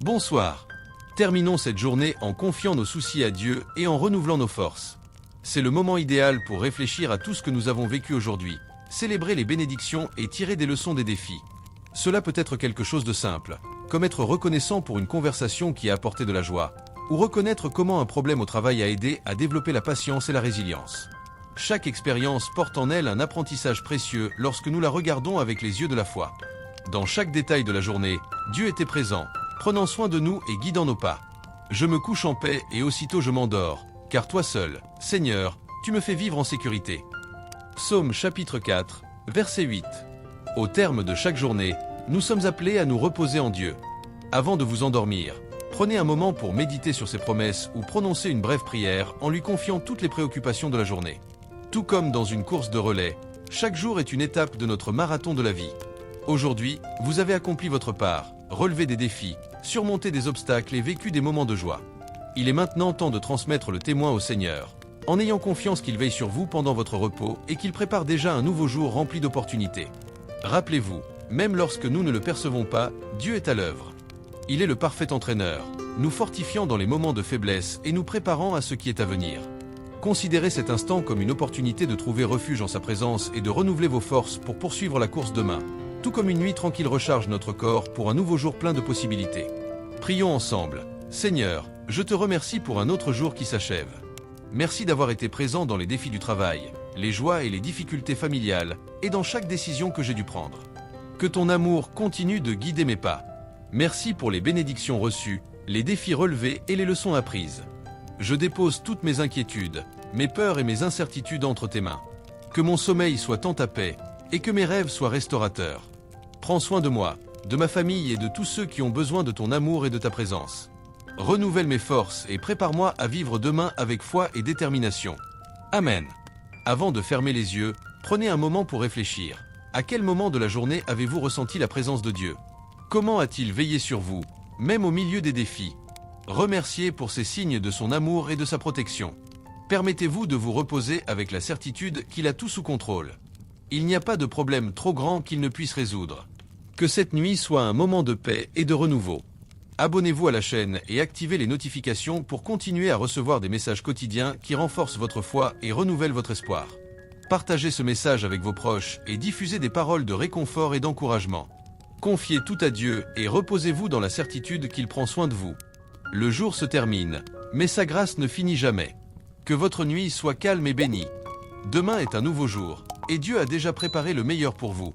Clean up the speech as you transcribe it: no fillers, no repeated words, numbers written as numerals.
Bonsoir. Terminons cette journée en confiant nos soucis à Dieu et en renouvelant nos forces. C'est le moment idéal pour réfléchir à tout ce que nous avons vécu aujourd'hui, célébrer les bénédictions et tirer des leçons des défis. Cela peut être quelque chose de simple, comme être reconnaissant pour une conversation qui a apporté de la joie, ou reconnaître comment un problème au travail a aidé à développer la patience et la résilience. Chaque expérience porte en elle un apprentissage précieux lorsque nous la regardons avec les yeux de la foi. Dans chaque détail de la journée, Dieu était présent, prenant soin de nous et guidant nos pas. Je me couche en paix et aussitôt je m'endors, car toi seul, Seigneur, tu me fais vivre en sécurité. Psaume chapitre 4, verset 8. Au terme de chaque journée, nous sommes appelés à nous reposer en Dieu. Avant de vous endormir, prenez un moment pour méditer sur ses promesses ou prononcer une brève prière en lui confiant toutes les préoccupations de la journée. Tout comme dans une course de relais, chaque jour est une étape de notre marathon de la vie. Aujourd'hui, vous avez accompli votre part, relevé des défis, surmonté des obstacles et vécu des moments de joie. Il est maintenant temps de transmettre le témoin au Seigneur, en ayant confiance qu'il veille sur vous pendant votre repos et qu'il prépare déjà un nouveau jour rempli d'opportunités. Rappelez-vous, même lorsque nous ne le percevons pas, Dieu est à l'œuvre. Il est le parfait entraîneur, nous fortifiant dans les moments de faiblesse et nous préparant à ce qui est à venir. Considérez cet instant comme une opportunité de trouver refuge en sa présence et de renouveler vos forces pour poursuivre la course demain, tout comme une nuit tranquille recharge notre corps pour un nouveau jour plein de possibilités. Prions ensemble. Seigneur, je te remercie pour un autre jour qui s'achève. Merci d'avoir été présent dans les défis du travail, les joies et les difficultés familiales, et dans chaque décision que j'ai dû prendre. Que ton amour continue de guider mes pas. Merci pour les bénédictions reçues, les défis relevés et les leçons apprises. Je dépose toutes mes inquiétudes, mes peurs et mes incertitudes entre tes mains. Que mon sommeil soit en ta paix, et que mes rêves soient restaurateurs. Prends soin de moi, de ma famille et de tous ceux qui ont besoin de ton amour et de ta présence. Renouvelle mes forces et prépare-moi à vivre demain avec foi et détermination. Amen. Avant de fermer les yeux, prenez un moment pour réfléchir. À quel moment de la journée avez-vous ressenti la présence de Dieu? Comment a-t-il veillé sur vous, même au milieu des défis? Remerciez pour ces signes de son amour et de sa protection. Permettez-vous de vous reposer avec la certitude qu'il a tout sous contrôle. Il n'y a pas de problème trop grand qu'il ne puisse résoudre. Que cette nuit soit un moment de paix et de renouveau. Abonnez-vous à la chaîne et activez les notifications pour continuer à recevoir des messages quotidiens qui renforcent votre foi et renouvellent votre espoir. Partagez ce message avec vos proches et diffusez des paroles de réconfort et d'encouragement. Confiez tout à Dieu et reposez-vous dans la certitude qu'il prend soin de vous. Le jour se termine, mais sa grâce ne finit jamais. Que votre nuit soit calme et bénie. Demain est un nouveau jour, et Dieu a déjà préparé le meilleur pour vous.